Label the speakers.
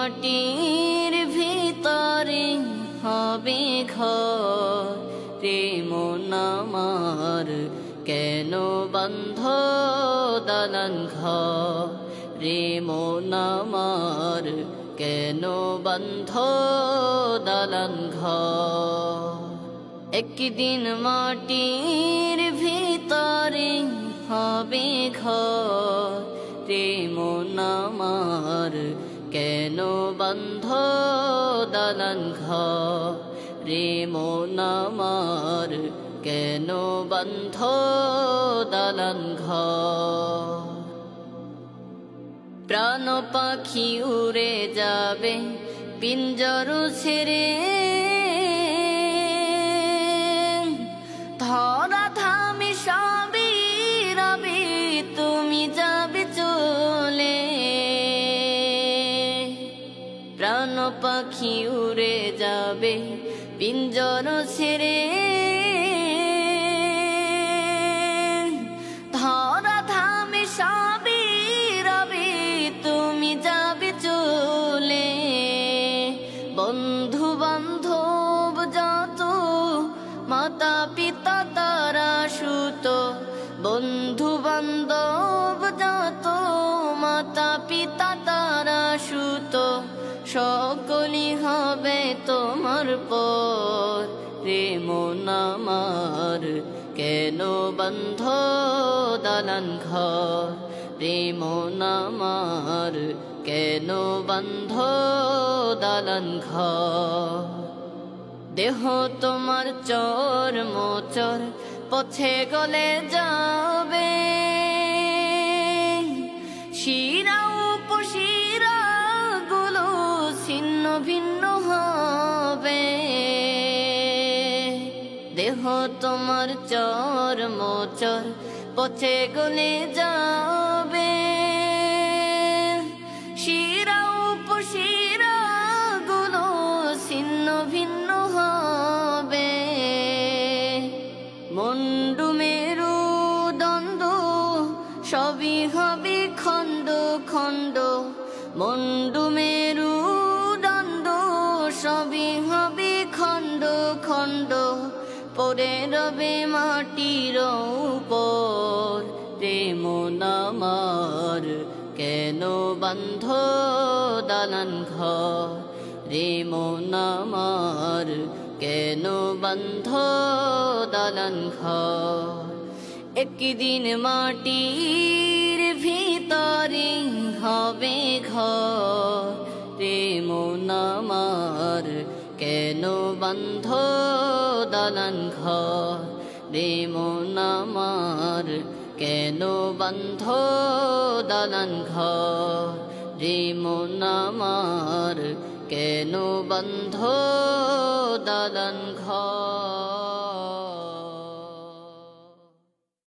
Speaker 1: মাটির ভিতরে হবে ঘর রে মন আমার কেন বন্ধ দালান ঘর রে মন আমার কেন বন্ধ দালান ঘর একদিন মাটির ভিতরে হবে ঘর রে মন আমার কেন বন্ধ দালান ঘর রে মন আমার কেন বন্ধ দালান ঘর প্রাণ পাখি উড়ে যাবে পিঞ্জর ছেড়ে ধরা থামি সবই রবি তুমি যাবে চলে প্রাণ পাখি উড়ে যাবে পিঞ্জর ছেড়ে ধরা থামি সবই রবি তুমি যাবে চলে বন্ধু বান্ধব যত মাতা পিতা তারা সুত বন্ধু বান্ধব যত মাতা পিতা তারা সুত সকলই হবে তোমার পর রে মন আমার কেন বন্ধ দালান ঘর রে মন আমার কেন বন্ধ দালান ঘর দেহ তোমার চর মোচর পথে গলে যাবে শিরা উপশিরা গুলো ছিন্ন ভিন্ন হবে দেহ তোমার চর মোচর পথে গলে যাবে শিরা উপশিরা গুলো ছিন্ন ভিন্ন হবে মন্ডু মেরু দ্বন্দ্ব সবই হবে খণ্ড খণ্ড মন্ডু মেরু দ্বন্দ্ব সবই হবে খণ্ড খণ্ড পড়ে রবে মাটির উপর রে মন আমার কেন বন্ধ দালান ঘর রে মন আমার কেন বন্ধ দালান ঘর একদিন মাটির ভিতরে হবে ঘর রে মন আমার কেন বন্ধ দালান ঘর রে মন আমার কেন বন্ধ দালান ঘর রে মন আমার কেন বন্ধ দালান ঘর।